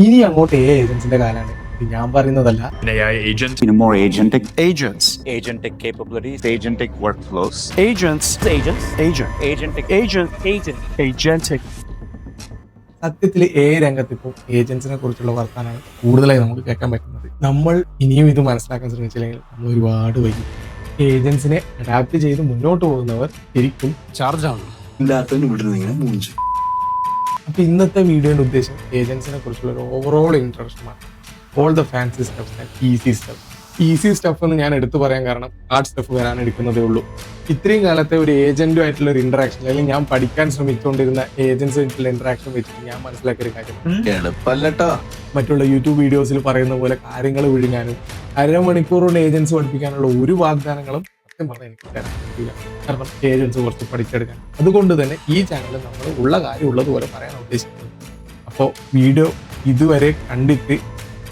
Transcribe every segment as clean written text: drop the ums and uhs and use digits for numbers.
ഇനി അങ്ങോട്ട് ഏജൻസിന്റെ കാലാണ്. ഞാൻ പറയുന്നതല്ല. An AI agent. More agentic Agents. agentic capabilities, agentic workflows, Agents. agentic Agentic. സത്യത്തിൽ രംഗത്ത് ഇപ്പോൾ ഏജൻസിനെ കുറിച്ചുള്ള വർത്താനാണ് കൂടുതലായി നമുക്ക് കേൾക്കാൻ പറ്റുന്നത്. നമ്മൾ ഇനിയും ഇത് മനസ്സിലാക്കാൻ ശ്രമിച്ചില്ലെങ്കിൽ നമ്മൾ ഒരുപാട് വൈകി. ഏജൻസിനെ അഡാപ്റ്റ് ചെയ്ത് മുന്നോട്ട് പോകുന്നവർ ശരിക്കും Charge ആണ്. അപ്പൊ ഇന്നത്തെ വീഡിയോയുടെ ഉദ്ദേശം ഏജൻസിനെ കുറിച്ചുള്ള ഒരു ഓവറോൾ ഇൻട്രൊഡക്ഷനാണ്. All the fancy steps and easy step. Easy step എന്ന് ഞാൻ എടുത്തു പറയാൻ കാരണം ഹാർഡ് സ്റ്റെപ്പ് വരാൻ എടുക്കുന്നതേ ഉള്ളൂ. ഇത്രയും കാലത്തെ ഒരു ഏജന്റുമായിട്ടുള്ള ഒരു ഇന്ററാക്ഷൻ, അല്ലെങ്കിൽ ഞാൻ പഠിക്കാൻ ശ്രമിച്ചുകൊണ്ടിരുന്ന ഏജൻസിയായിട്ടുള്ള ഇന്ററാക്ഷൻ വെച്ചിട്ട് ഞാൻ മനസ്സിലാക്കിയ ഒരു കാര്യം, എളുപ്പല്ലട്ടോ. മറ്റുള്ള യൂട്യൂബ് വീഡിയോസിൽ പറയുന്ന പോലെ കാര്യങ്ങൾ വിഴുങ്ങാനും അരമണിക്കൂർ കൊണ്ട് ഏജൻസി പഠിപ്പിക്കാനുള്ള ഒരു വാഗ്ദാനങ്ങളും സത്യം പറഞ്ഞാൽ എനിക്ക് തരാൻ പറ്റില്ല. കാരണം ഏജൻസി കുറച്ച് പഠിച്ചെടുക്കാൻ. അതുകൊണ്ട് തന്നെ ഈ ചാനലിൽ നമ്മൾ ഉള്ള കാര്യം ഉള്ളതുപോലെ പറയാൻ ഉദ്ദേശിക്കുന്നത്. അപ്പോൾ വീഡിയോ ഇതുവരെ കണ്ടിട്ട്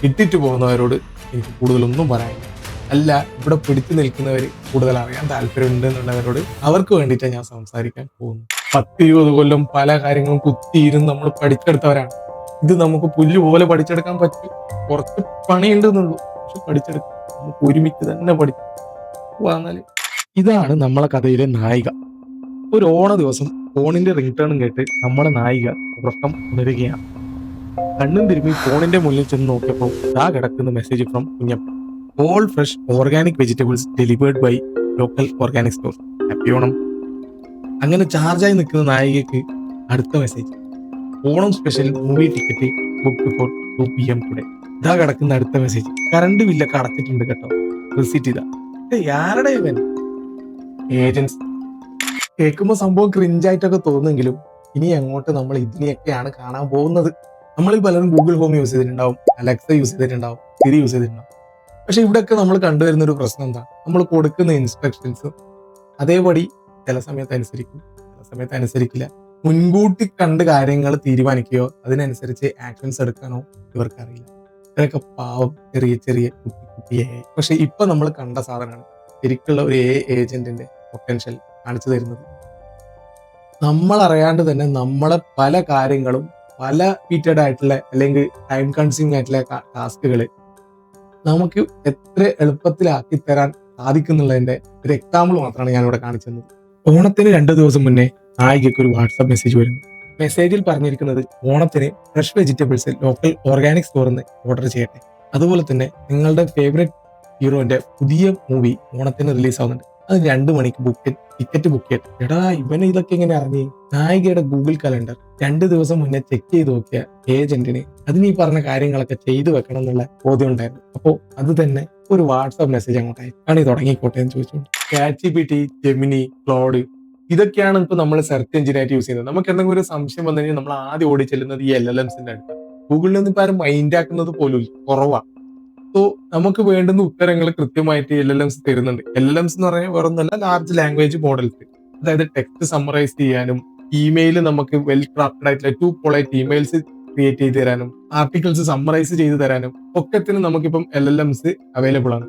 ഇട്ടിട്ട് പോകുന്നവരോട് എനിക്ക് കൂടുതലൊന്നും പറയാനില്ല. അല്ല, ഇവിടെ പിടിച്ചു നിൽക്കുന്നവർ കൂടുതൽ അറിയാൻ താല്പര്യമുണ്ട് എന്നുള്ളവരോട് അവർക്ക് വേണ്ടിയിട്ടാണ് ഞാൻ സംസാരിക്കാൻ പോകുന്നത്. 10-20 കൊല്ലം പല കാര്യങ്ങളും കുത്തിയിരുന്ന് നമ്മൾ പഠിച്ചെടുത്തവരാണ്. ഇത് നമുക്ക് പുല്ല് പോലെ പഠിച്ചെടുക്കാൻ പറ്റും. കുറച്ച് പണിയുണ്ടെന്നുള്ളൂ, പക്ഷെ പഠിച്ചെടുക്കാം. നമുക്ക് ഒരുമിച്ച് തന്നെ പഠിക്കും. വന്നാല് ഇതാണ് നമ്മളെ കഥയിലെ നായിക. ഒരു ഓണ ദിവസം ഫോണിന്റെ റിംഗ് ടേണും കേട്ട് നമ്മുടെ നായിക ഉറക്കം ഉണരുകയാണ്. കണ്ണും തിരുമ്മി ഫോണിന്റെ മുന്നിൽ ചെന്ന് നോക്കിയപ്പോൾ ദാ കിടക്കുന്ന message from Kunjappa. All fresh organic vegetables delivered by local organic store. Happy Onam. അങ്ങനെ ചാർജായി നിൽക്കുന്ന നായികക്ക് അടുത്ത message. Onam special movie ticket book for 2 PM today. ഇതാ കിടക്കുന്ന അടുത്ത മെസ്സേജ്. കറണ്ട് ബില്ലൊക്കെ അടച്ചിട്ടുണ്ട് കേട്ടോ, റിസീറ്റ് ഇതാ. ആരുടെ ഇവൻ? ഏജൻസ്. കേൾക്കുമ്പോൾ സംഭവം ക്രിഞ്ചായിട്ടൊക്കെ തോന്നുമെങ്കിലും ഇനി അങ്ങോട്ട് നമ്മൾ ഇതിനെയൊക്കെയാണ് കാണാൻ പോകുന്നത്. നമ്മളിൽ പലരും ഗൂഗിൾ ഹോം യൂസ് ചെയ്തിട്ടുണ്ടാവും, അലക്സ യൂസ് ചെയ്തിട്ടുണ്ടാവും, സിരി യൂസ് ചെയ്തിട്ടുണ്ടാവും. പക്ഷെ ഇവിടെയൊക്കെ നമ്മൾ കണ്ടുവരുന്ന ഒരു പ്രശ്നം എന്താ? നമ്മൾ കൊടുക്കുന്ന ഇൻസ്ട്രക്ഷൻസ് അതേപടി ചില സമയത്ത് അനുസരിക്കും, ചില സമയത്ത് അനുസരിക്കില്ല. മുൻകൂട്ടി കണ്ട് കാര്യങ്ങൾ തീരുമാനിക്കുകയോ അതിനനുസരിച്ച് ആക്ഷൻസ് എടുക്കാനോ ഇവർക്കറിയില്ല. ഇതൊക്കെ പാവം ചെറിയ ചെറിയ കുട്ടിയായി. പക്ഷെ ഇപ്പൊ നമ്മൾ കണ്ട സാധനമാണ് ശരിക്കുള്ള ഒരു ഏജന്റിന്റെ പൊട്ടൻഷ്യൽ കാണിച്ചു തരുന്നത്. നമ്മൾ അറിയാണ്ട് തന്നെ നമ്മളെ പല കാര്യങ്ങളും, പല റിപ്പീറ്റഡ് ആയിട്ടുള്ള അല്ലെങ്കിൽ ടൈം കൺസ്യൂമിംഗ് ആയിട്ടുള്ള ടാസ്കുകൾ നമുക്ക് എത്ര എളുപ്പത്തിലാക്കി തരാൻ സാധിക്കുന്നുള്ളതിന്റെ ഒരു എക്സാമ്പിൾ മാത്രമാണ് ഞാനിവിടെ കാണിച്ചു തന്നത്. ഓണത്തിന് 2 ദിവസം മുന്നേ നായികയ്ക്ക് ഒരു വാട്സാപ്പ് മെസ്സേജ് വരുന്നു. മെസ്സേജിൽ പറഞ്ഞിരിക്കുന്നത് ഓണത്തിന് ഫ്രഷ് വെജിറ്റബിൾസ് ലോക്കൽ ഓർഗാനിക് സ്റ്റോറിൽ നിന്ന് ഓർഡർ ചെയ്യട്ടെ. അതുപോലെ തന്നെ നിങ്ങളുടെ ഫേവറേറ്റ് ഹീറോന്റെ പുതിയ മൂവി ഓണത്തിന് റിലീസ് ആവുന്നുണ്ട്, അത് 2 മണിക്ക് ടിക്കറ്റ് ബുക്ക് ചെയ്യട്ടെ. എടാ, ഇവനെ ഇതൊക്കെ എങ്ങനെ അറിഞ്ഞു? നായികയുടെ ഗൂഗിൾ കലണ്ടർ 2 ദിവസം മുന്നേ ചെക്ക് ചെയ്ത് നോക്കിയ ഏജന്റിന് അതിന് ഈ പറഞ്ഞ കാര്യങ്ങളൊക്കെ ചെയ്തു വെക്കണം എന്നുള്ള ബോധ്യം ഉണ്ടായിരുന്നു. അപ്പോൾ അത് തന്നെ ഒരു വാട്സാപ്പ് മെസ്സേജ് അങ്ങോട്ടായി പണി തുടങ്ങിക്കോട്ടെ എന്ന് ചോദിച്ചുകൊണ്ട് ChatGPT, ജെമിനി, ക്ലോഡ് ഇതൊക്കെയാണ് ഇപ്പൊ നമ്മൾ സെർച്ച് എഞ്ചിനായിട്ട് യൂസ് ചെയ്യുന്നത്. നമുക്ക് എന്തെങ്കിലും ഒരു സംശയം വന്നു കഴിഞ്ഞാൽ നമ്മൾ ആദ്യം ഓടി ചെല്ലുന്നത് ഈ LLMസിന്റെ അടുത്ത്. ഗൂഗിളിൽ നിന്ന് ഇപ്പൊ ആരും മൈൻഡ് ആക്കുന്നത് പോലും കുറവാ. സോ നമുക്ക് വേണ്ടുന്ന ഉത്തരങ്ങൾ കൃത്യമായിട്ട് LLMs തരുന്നുണ്ട്. LLMs എന്ന് പറഞ്ഞാൽ വേറൊന്നുമല്ല, ലാർജ് ലാംഗ്വേജ് മോഡൽസ്. അതായത് ടെക്സ്റ്റ് സമ്മറൈസ് ചെയ്യാനും, ഇമെയിൽ നമുക്ക് വെൽ ക്രാഫ്റ്റഡ് ആയിട്ടുള്ള 2 പൊളൈറ്റ് ഇമെയിൽസ് ക്രിയേറ്റ് ചെയ്ത് തരാനും, ആർട്ടിക്കിൾസ് സമ്മറൈസ് ചെയ്ത് തരാനും ഒക്കത്തിന് നമുക്കിപ്പം LLMs അവൈലബിൾ ആണ്.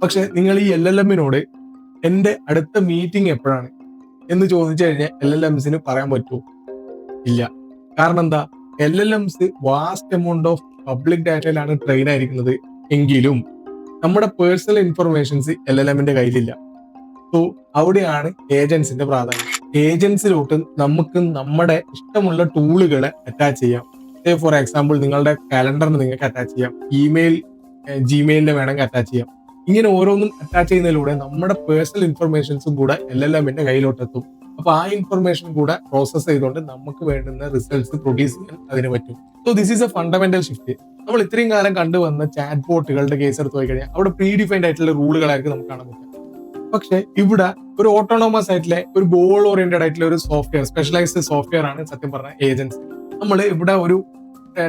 പക്ഷെ നിങ്ങൾ ഈ LLMനോട് എന്റെ അടുത്ത മീറ്റിംഗ് എപ്പോഴാണ് എന്ന് ചോദിച്ചു കഴിഞ്ഞാൽ LLMസിന് പറയാൻ പറ്റുമോ? ഇല്ല. കാരണം എന്താ? LLMs vast amount of public ഡാറ്റയിലാണ് ട്രെയിൻ ആയിരിക്കുന്നത്. എങ്കിലും നമ്മുടെ പേഴ്സണൽ ഇൻഫർമേഷൻസ് LLMന്റെ കയ്യിലില്ല. സോ അവിടെയാണ് ഏജൻസിന്റെ പ്രാധാന്യം. ഏജൻസിലോട്ട് നമുക്ക് നമ്മുടെ ഇഷ്ടമുള്ള ടൂളുകളെ അറ്റാച്ച് ചെയ്യാം. ഫോർ എക്സാമ്പിൾ, നിങ്ങളുടെ കാലണ്ടറിന് നിങ്ങൾക്ക് അറ്റാച്ച് ചെയ്യാം, ഇമെയിൽ ജിമെയിലിന്റെ വേണമെങ്കിൽ അറ്റാച്ച് ചെയ്യാം. ഇങ്ങനെ ഓരോന്നും അറ്റാച്ച് ചെയ്യുന്നതിലൂടെ നമ്മുടെ പേഴ്സണൽ ഇൻഫർമേഷൻസും കൂടെ LLMന്റെ കയ്യിലോട്ടെത്തും. അപ്പൊ ആ ഇൻഫർമേഷൻ കൂടെ പ്രോസസ് ചെയ്തുകൊണ്ട് നമുക്ക് വേണ്ടുന്ന റിസൾട്ട്സ് പ്രൊഡ്യൂസ് ചെയ്യാൻ അതിന് പറ്റും. So this is A fundamental shift. നമ്മൾ ഇത്രയും കാലം കണ്ടുവന്ന ചാറ്റ് ബോട്ടുകളുടെ കേസ് എടുത്ത് പോയി കഴിഞ്ഞാൽ അവിടെ പ്രീ ഡിഫൈൻഡ് ആയിട്ടുള്ള റൂളുകളായിരിക്കും നമുക്ക് കാണാൻ പറ്റുക. പക്ഷെ ഇവിടെ ഒരു ഓട്ടോണോമസ് ആയിട്ടുള്ള ഒരു ഗോൾ ഓറിയന്റഡ് ആയിട്ടുള്ള ഒരു സോഫ്റ്റ്വെയർ, സ്പെഷ്യലൈസ്ഡ് സോഫ്റ്റ്വെയർ ആണ് സത്യം പറഞ്ഞ ഏജൻസി. നമ്മൾ ഇവിടെ ഒരു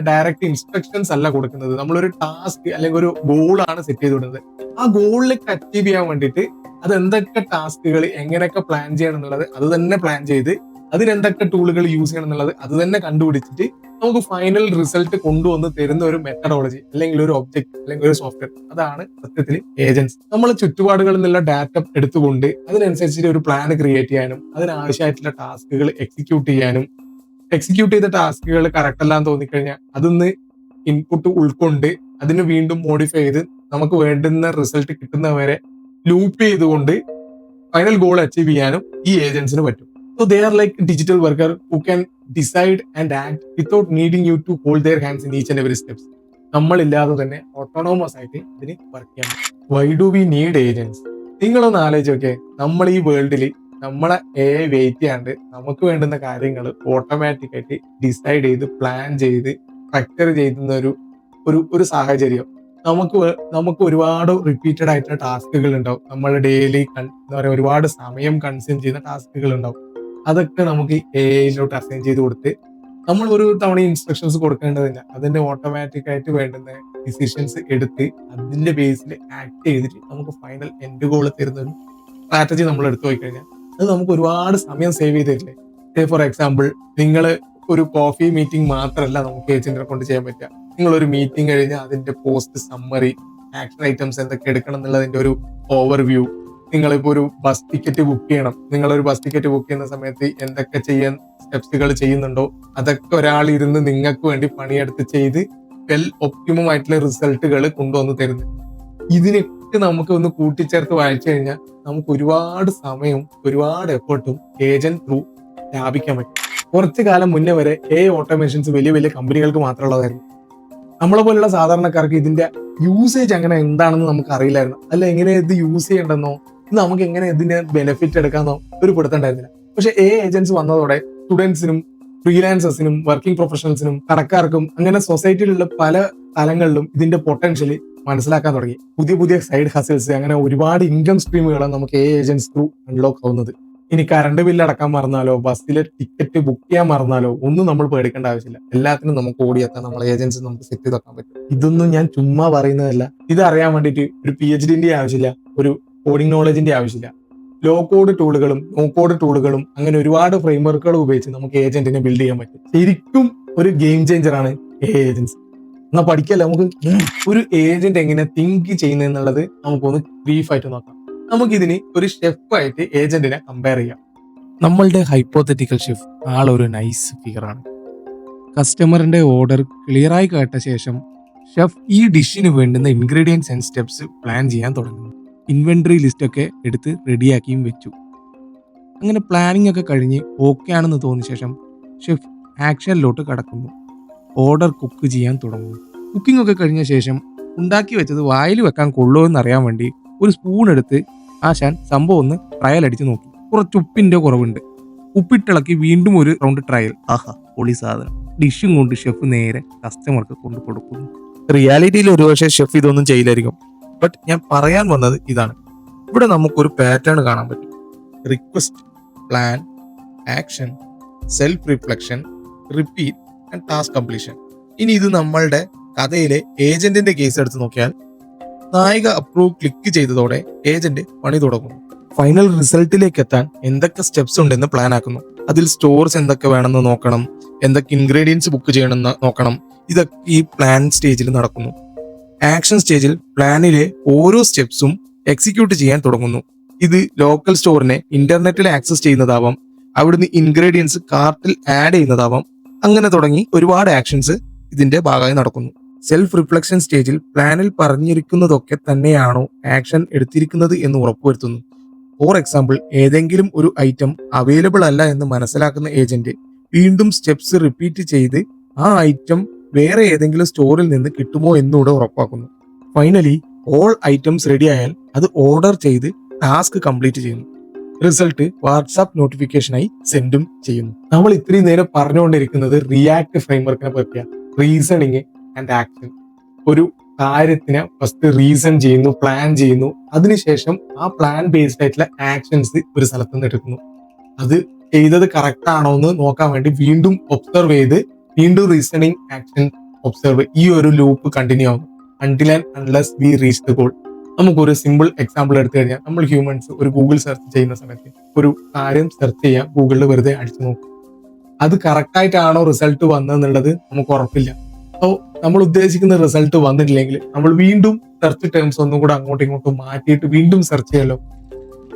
ഡയറക്റ്റ് ഇൻസ്ട്രക്ഷൻസ് അല്ല കൊടുക്കുന്നത്, നമ്മളൊരു ടാസ്ക് അല്ലെങ്കിൽ ഒരു ഗോളാണ് സെറ്റ് ചെയ്ത് വിടുന്നത്. ആ ഗോളിലേക്ക് അച്ചീവ് ചെയ്യാൻ വേണ്ടിയിട്ട് അത് എന്തൊക്കെ ടാസ്കുകൾ എങ്ങനെയൊക്കെ പ്ലാൻ ചെയ്യണം എന്നുള്ളത് അത് തന്നെ പ്ലാൻ ചെയ്ത്, അതിനെന്തൊക്കെ ടൂളുകൾ യൂസ് ചെയ്യണം എന്നുള്ളത് അത് തന്നെ കണ്ടുപിടിച്ചിട്ട് നമുക്ക് ഫൈനൽ റിസൾട്ട് കൊണ്ടുവന്ന് തരുന്ന ഒരു മെത്തഡോളജി അല്ലെങ്കിൽ ഒരു ഒബ്ജക്ട് അല്ലെങ്കിൽ ഒരു സോഫ്റ്റ്വെയർ, അതാണ് സത്യത്തിൽ ഏജൻസി. നമ്മൾ ചുറ്റുപാടുകളിൽ നിന്നുള്ള ഡാറ്റ എടുത്തുകൊണ്ട് അതിനനുസരിച്ചിട്ട് ഒരു പ്ലാൻ ക്രിയേറ്റ് ചെയ്യാനും അതിനാവശ്യമായിട്ടുള്ള ടാസ്കുകൾ എക്സിക്യൂട്ട് ചെയ്യാനും എക്സിക്യൂട്ട് ചെയ്ത ടാസ്കുകൾ കറക്റ്റ് അല്ലാന്ന് തോന്നിക്കഴിഞ്ഞാൽ അതൊന്ന് ഇൻപുട്ട് ഉൾക്കൊണ്ട് അതിന് വീണ്ടും മോഡിഫൈ ചെയ്ത് നമുക്ക് വേണ്ടുന്ന റിസൾട്ട് കിട്ടുന്നവരെ ലൂപ്പ് ചെയ്തുകൊണ്ട് ഫൈനൽ ഗോൾ അച്ചീവ് ചെയ്യാനും ഈ ഏജൻസിന് പറ്റും. So they are like digital worker who can decide and act without needing you to hold their hands in each and every steps. നമ്മളില്ലാതെ തന്നെ ഓട്ടോണോമസ് ആയിട്ട് ഇതിന് വർക്ക് ചെയ്യാൻ പറ്റും. Why do we need agents? നിങ്ങളൊന്ന് ആലോചിച്ച് നോക്കിയേ, നമ്മൾ ഈ വേൾഡിൽ നമ്മളെ വെയിറ്റ് ചെയ്യാണ്ട് നമുക്ക് വേണ്ടുന്ന കാര്യങ്ങൾ ഓട്ടോമാറ്റിക് ആയിട്ട് ഡിസൈഡ് ചെയ്ത് പ്ലാൻ ചെയ്ത് സ്ട്രക്ചർ ചെയ്യുന്ന ഒരു സാഹചര്യം നമുക്ക് ഒരുപാട് റിപ്പീറ്റഡ് ആയിട്ടുള്ള ടാസ്കുകൾ ഉണ്ടാവും. നമ്മൾ ഡെയിലി എന്താ പറയുക, ഒരുപാട് സമയം കൺസ്യൂം ചെയ്യുന്ന ടാസ്കുകൾ ഉണ്ടാവും. അതൊക്കെ നമുക്ക് എഐയിലോട്ട് അസൈൻ ചെയ്ത് കൊടുത്ത് നമ്മൾ ഒരു തവണ ഇൻസ്ട്രക്ഷൻസ് കൊടുക്കേണ്ടതില്ല. അതിന്റെ ഓട്ടോമാറ്റിക് ആയിട്ട് വേണ്ടുന്ന ഡിസിഷൻസ് എടുത്ത് അതിന്റെ ബേസിൽ ആക്ട് ചെയ്തിട്ട് നമുക്ക് ഫൈനൽ എൻഡ് ഗോൾ തരുന്ന ഒരു സ്ട്രാറ്റജി നമ്മൾ എടുത്തു പോയി കഴിഞ്ഞാൽ അത് നമുക്ക് ഒരുപാട് സമയം സേവ് ചെയ്ത് തരില്ലേ. ഫോർ എക്സാമ്പിൾ, നിങ്ങൾ ഒരു കോഫി മീറ്റിംഗ് മാത്രമല്ല നമുക്ക് ഏജന്റിനെ കൊണ്ട് ചെയ്യാൻ പറ്റുക. നിങ്ങൾ ഒരു മീറ്റിംഗ് കഴിഞ്ഞാൽ അതിന്റെ പോസ്റ്റ് സമ്മറി, ആക്ഷൻ ഐറ്റംസ് എന്തൊക്കെ എടുക്കണം എന്നുള്ളതിന്റെ ഒരു ഓവർവ്യൂ, നിങ്ങളിപ്പോ ഒരു ബസ് ടിക്കറ്റ് ബുക്ക് ചെയ്യണം, നിങ്ങളൊരു ബസ് ടിക്കറ്റ് ബുക്ക് ചെയ്യുന്ന സമയത്ത് എന്തൊക്കെ ചെയ്യാൻ സ്റ്റെപ്സുകൾ ചെയ്യുന്നുണ്ടോ അതൊക്കെ ഒരാൾ ഇരുന്ന് നിങ്ങൾക്ക് വേണ്ടി പണിയെടുത്ത് ചെയ്ത് ഒപ്റ്റിമം ആയിട്ടുള്ള റിസൾട്ടുകൾ കൊണ്ടുവന്ന് തരുന്നു. ഇതിനൊക്കെ നമുക്ക് ഒന്ന് കൂട്ടിച്ചേർത്ത് വായിച്ചു കഴിഞ്ഞാൽ നമുക്ക് ഒരുപാട് സമയവും ഒരുപാട് എഫേർട്ടും ഏജന്റ് ത്രൂ ലാഭിക്കാൻ പറ്റും. കുറച്ചു കാലം മുന്നേ വരെ ഓട്ടോമേഷൻസ് വലിയ വലിയ കമ്പനികൾക്ക് മാത്രമുള്ളതായിരുന്നു. നമ്മളെ പോലുള്ള സാധാരണക്കാർക്ക് ഇതിന്റെ യൂസേജ് അങ്ങനെ എന്താണെന്ന് നമുക്ക് അറിയില്ലായിരുന്നു. അല്ല, എങ്ങനെ ഇത് യൂസ് ചെയ്യണ്ടെന്നോ നമുക്ക് എങ്ങനെ ഇതിന്റെ ബെനിഫിറ്റ് എടുക്കാന്നോ ഒരു പിടുത്തുണ്ടായിരുന്നില്ല. പക്ഷെ ഏജൻസ് വന്നതോടെ സ്റ്റുഡൻസിനും ഫ്രീലാൻസേഴ്സിനും വർക്കിംഗ് പ്രൊഫഷണൽസിനും കടക്കാർക്കും അങ്ങനെ സൊസൈറ്റിയിലുള്ള പല തലങ്ങളിലും ഇതിന്റെ പൊട്ടൻഷ്യലി മനസ്സിലാക്കാൻ തുടങ്ങി. പുതിയ പുതിയ സൈഡ് ഹസിൽസ്, അങ്ങനെ ഒരുപാട് ഇൻകം സ്ട്രീമുകളാണ് നമുക്ക് ഏജൻസ് ത്രൂ അൺലോക്ക് ആവുന്നത്. ഇനി കറണ്ട് ബില്ല് അടക്കാൻ മറന്നാലോ ബസ്സിലെ ടിക്കറ്റ് ബുക്ക് ചെയ്യാൻ മറന്നാലോ ഒന്നും നമ്മൾ പേടിക്കേണ്ട ആവശ്യമില്ല. എല്ലാത്തിനും നമുക്ക് ഓടിയെത്താൻ നമ്മൾ ഏജൻസി നമുക്ക് സെറ്റ് ചെയ്ത് വെക്കാൻ പറ്റും. ഇതൊന്നും ഞാൻ ചുമ്മാ പറയുന്നതല്ല. ഇത് അറിയാൻ വേണ്ടിയിട്ട് ഒരു PhD ആവശ്യമില്ല, ഒരു കോഡിംഗ് നോളജിന്റെ ആവശ്യമില്ല. ലോ കോഡ് ടൂളുകളും നോ കോഡ് ടൂളുകളും അങ്ങനെ ഒരുപാട് ഫ്രെയിംവർക്കുകൾ ഉപയോഗിച്ച് നമുക്ക് ഏജന്റിനെ ബിൽഡ് ചെയ്യാൻ പറ്റും. ശരിക്കും ഒരു ഗെയിം ചേഞ്ചറാണ് ഏജൻസ്. എന്നാ പഠിക്കല്ല, നമുക്ക് ഒരു ഏജന്റ് എങ്ങനെ തിങ്ക് ചെയ്യുന്നത് നമുക്കൊന്ന് ബ്രീഫായിട്ട് നോക്കാം. നമുക്കിതിന് ഒരു ഷെഫായിട്ട് ഏജന്റിനെ കമ്പയർ ചെയ്യാം. നമ്മളുടെ ഹൈപ്പോത്തറ്റിക്കൽ ഷെഫ് ആളൊരു നൈസ് ഫിഗറാണ്. കസ്റ്റമറിന്റെ ഓർഡർ ക്ലിയറായി കേട്ട ശേഷം ഷെഫ് ഈ ഡിഷിന് വേണ്ടുന്ന ഇൻഗ്രീഡിയൻസ് ആൻഡ് സ്റ്റെപ്സ് പ്ലാൻ ചെയ്യാൻ തുടങ്ങുന്നു. ഇൻവെന്ററി ലിസ്റ്റൊക്കെ എടുത്ത് റെഡിയാക്കിയും വെച്ചു. അങ്ങനെ പ്ലാനിംഗ് ഒക്കെ കഴിഞ്ഞ് ഓക്കെ ആണെന്ന് തോന്നിയ ശേഷം ഷെഫ് ആക്ഷനിലോട്ട് കടക്കുന്നു. ഓർഡർ കുക്ക് ചെയ്യാൻ തുടങ്ങുന്നു. കുക്കിംഗ് ഒക്കെ കഴിഞ്ഞ ശേഷം ഉണ്ടാക്കി വെച്ചത് വായിൽ വെക്കാൻ കൊള്ളുമോ എന്നറിയാൻ വേണ്ടി ഒരു സ്പൂൺ എടുത്ത് ആശാൻ സംഭവം ഒന്ന് ട്രയൽ അടിച്ച് നോക്കി. കുറച്ച് ഉപ്പിന്റെ കുറവുണ്ട്. ഉപ്പിട്ടിളക്കി വീണ്ടും ഒരു റൗണ്ട് ട്രയൽ. ആഹാ, പൊളി സാധനം. ഡിഷും കൊണ്ട് ഷെഫ് നേരെ കസ്റ്റമർക്ക് കൊണ്ടു കൊടുക്കുന്നു. റിയാലിറ്റിയിൽ ഒരുപക്ഷെ ഷെഫ് ഇതൊന്നും ചെയ്യില്ലായിരിക്കും. ബട്ട് ഞാൻ പറയാൻ വന്നത് ഇതാണ്. ഇവിടെ നമുക്കൊരു പാറ്റേൺ കാണാൻ പറ്റും. Request, plan, action, self reflection, repeat and task completion. ഇനി ഇത് നമ്മളുടെ കഥയിലെ ഏജന്റിന്റെ കേസ് എടുത്ത് നോക്കിയാൽ നായിക അപ്രൂവ് ക്ലിക്ക് ചെയ്തതോടെ ഏജന്റ് പണി തുടങ്ങുന്നു. ഫൈനൽ റിസൾട്ടിലേക്ക് എത്താൻ എന്തൊക്കെ സ്റ്റെപ്സ് ഉണ്ടെന്ന് പ്ലാൻ ആക്കുന്നു. അതിൽ സ്റ്റോർസ് എന്തൊക്കെ വേണമെന്ന് നോക്കണം, എന്തൊക്കെ ഇൻഗ്രീഡിയൻസ് ബുക്ക് ചെയ്യണമെന്ന് നോക്കണം. ഇതൊക്കെ ഈ പ്ലാൻ സ്റ്റേജിൽ നടക്കുന്നു. ആക്ഷൻ സ്റ്റേജിൽ പ്ലാനിലെ ഓരോ സ്റ്റെപ്സും എക്സിക്യൂട്ട് ചെയ്യാൻ തുടങ്ങുന്നു. ഇത് ലോക്കൽ സ്റ്റോറിനെ ഇന്റർനെറ്റിൽ ആക്സസ് ചെയ്യുന്നതാവാം, അവിടുന്ന് ഇൻഗ്രീഡിയൻസ് കാർട്ടിൽ ആഡ് ചെയ്യുന്നതാവാം. അങ്ങനെ തുടങ്ങി ഒരുപാട് ആക്ഷൻസ് ഇതിന്റെ ഭാഗമായി നടക്കുന്നു. സെൽഫ് റിഫ്ലക്ഷൻ സ്റ്റേജിൽ പ്ലാനിൽ പറഞ്ഞിരിക്കുന്നതൊക്കെ തന്നെയാണോ ആക്ഷൻ എടുത്തിരിക്കുന്നത് എന്ന് ഉറപ്പുവരുത്തുന്നു. ഫോർ എക്സാമ്പിൾ, ഏതെങ്കിലും ഒരു ഐറ്റം അവൈലബിൾ അല്ല എന്ന് മനസ്സിലാക്കുന്ന ഏജന്റ് വീണ്ടും സ്റ്റെപ്സ് റിപ്പീറ്റ് ചെയ്ത് ആ ഐറ്റം വേറെ ഏതെങ്കിലും സ്റ്റോറിൽ നിന്ന് കിട്ടുമോ എന്നുകൂടെ ഉറപ്പാക്കുന്നു. ഫൈനലി ഓൾ ഐറ്റംസ് റെഡി ആയാൽ അത് ഓർഡർ ചെയ്ത് ടാസ്ക് കംപ്ലീറ്റ് ചെയ്യുന്നു. റിസൾട്ട് വാട്സാപ്പ് നോട്ടിഫിക്കേഷനായി സെൻഡും ചെയ്യുന്നു. നമ്മൾ ഇത്രയും നേരം പറഞ്ഞുകൊണ്ടിരിക്കുന്നത് റിയാക്ട് ഫ്രെയിംവർക്കിനെ പറ്റിയാണ്. Reasoning and action. ഒരു കാര്യത്തിനെ ഫസ്റ്റ് റീസൺ ചെയ്യുന്നു, പ്ലാൻ ചെയ്യുന്നു, അതിനുശേഷം ആ പ്ലാൻ ബേസ്ഡ് ആയിട്ടുള്ള ആക്ഷൻസ് ഒരു സ്ഥലത്ത് നിന്ന് എടുക്കുന്നു. അത് ചെയ്തത് കറക്റ്റ് ആണോ എന്ന് നോക്കാൻ വേണ്ടി വീണ്ടും ഒബ്സർവ് ചെയ്ത് വീണ്ടും റീസണിങ്, ആക്ഷൻ, ഒബ്സർവ്, ഈ ഒരു ലൂപ്പ് കണ്ടിന്യൂ ആകും until and unless V reach the goal. നമുക്കൊരു സിമ്പിൾ എക്സാമ്പിൾ എടുത്തു കഴിഞ്ഞാൽ നമ്മൾ ഹ്യൂമൻസ് ഒരു ഗൂഗിൾ സെർച്ച് ചെയ്യുന്ന സമയത്ത് ഒരു കാര്യം സെർച്ച് ചെയ്യാൻ ഗൂഗിളിൽ വെറുതെ അടിച്ചു നോക്കും. അത് കറക്റ്റ് ആയിട്ടാണോ റിസൾട്ട് വന്നതെന്നുള്ളത് നമുക്ക് ഉറപ്പില്ല. സോ നമ്മൾ ഉദ്ദേശിക്കുന്ന റിസൾട്ട് വന്നിട്ടില്ലെങ്കിൽ നമ്മൾ വീണ്ടും സെർച്ച് ടേംസ് ഒന്നും കൂടെ അങ്ങോട്ടും ഇങ്ങോട്ടും മാറ്റിയിട്ട് വീണ്ടും സെർച്ച് ചെയ്യല്ലോ.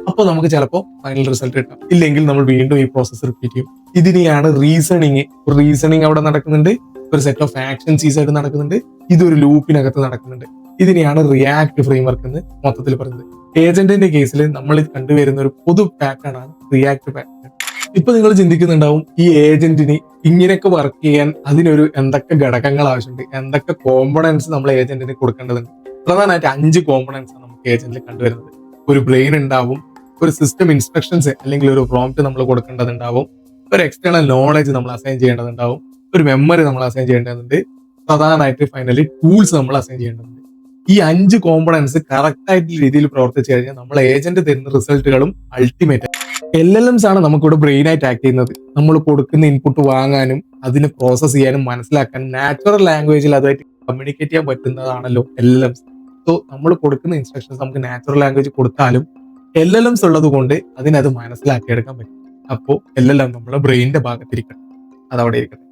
അപ്പോൾ നമുക്ക് ചിലപ്പോൾ ഫൈനൽ റിസൾട്ട് കിട്ടാം. ഇല്ലെങ്കിൽ നമ്മൾ വീണ്ടും ഈ പ്രോസസ്സ് റിപ്പീറ്റ് ചെയ്യും. ഇതിനെയാണ് റീസണിങ്. ഒരു റീസണിങ് അവിടെ നടക്കുന്നുണ്ട്, ഒരു സെറ്റ് ഓഫ് ആക്ഷൻസ് ഈ സൈഡ് നടക്കുന്നുണ്ട്, ഇതൊരു ലൂപ്പിനകത്ത് നടക്കുന്നുണ്ട്. ഇതിനെയാണ് റിയാക്ട് ഫ്രെയിംവർക്ക് എന്ന് മൊത്തത്തിൽ പറയുന്നത്. ഏജന്റിന്റെ കേസിൽ നമ്മൾ കണ്ടുവരുന്ന ഒരു പൊതു പാറ്റേൺ ആണ് റിയാക്ട് പാറ്റേൺ. ഇപ്പൊ നിങ്ങൾ ചിന്തിക്കുന്നുണ്ടാവും, ഈ ഏജന്റിന് ഇങ്ങനെയൊക്കെ വർക്ക് ചെയ്യാൻ അതിനൊരു എന്തൊക്കെ ഘടകങ്ങൾ ആവശ്യമുണ്ട്, എന്തൊക്കെ കോമ്പണൻസ് നമ്മൾ ഏജന്റിന് കൊടുക്കേണ്ടതുണ്ട്. പ്രധാനമായിട്ട് 5 കോമ്പണൻസ് ആണ് നമുക്ക് ഏജന്റിൽ കണ്ടുവരുന്നത്. ഒരു ബ്രെയിൻ ഉണ്ടാവും, ഒരു സിസ്റ്റം ഇൻസ്ട്രക്ഷൻസ് അല്ലെങ്കിൽ ഒരു പ്രോംപ്റ്റ് നമ്മൾ കൊടുക്കേണ്ടതുണ്ടാവും, ഒരു എക്സ്റ്റേണൽ നോളജ് നമ്മൾ അസൈൻ ചെയ്യേണ്ടതുണ്ടാവും, ഒരു മെമ്മറി നമ്മൾ അസൈൻ ചെയ്യേണ്ടതുണ്ട്, പ്രധാനമായിട്ട് ഫൈനലി ടൂൾസ് നമ്മൾ അസൈൻ ചെയ്യേണ്ടതുണ്ട്. ഈ 5 കോമ്പണൻസ് കറക്റ്റ് ആയിട്ടുള്ള രീതിയിൽ പ്രവർത്തിച്ചു കഴിഞ്ഞാൽ നമ്മൾ ഏജന്റ് തരുന്ന റിസൾട്ടുകളും അൾട്ടിമേറ്റ്. LLMs ആണ് നമുക്കിവിടെ ബ്രെയിൻ ആയിട്ട് ആക്ട് ചെയ്യുന്നത്. നമ്മൾ കൊടുക്കുന്ന ഇൻപുട്ട് വാങ്ങാനും അതിനെ പ്രോസസ് ചെയ്യാനും മനസ്സിലാക്കാനും നാച്ചുറൽ ലാംഗ്വേജിൽ അതുമായിട്ട് കമ്മ്യൂണിക്കേറ്റ് ചെയ്യാൻ പറ്റുന്നതാണല്ലോ LLMs. സോ നമ്മൾ കൊടുക്കുന്ന ഇൻസ്ട്രക്ഷൻസ് നമുക്ക് നാച്ചുറൽ ലാംഗ്വേജ് കൊടുത്താലും LLMs ഉള്ളത് കൊണ്ട് അതിനത് മനസ്സിലാക്കിയെടുക്കാൻ പറ്റും. അപ്പോൾ LLM നമ്മളെ ബ്രെയിനിന്റെ ഭാഗത്തിരിക്കണം, അതവിടെ ഇരിക്കട്ടെ.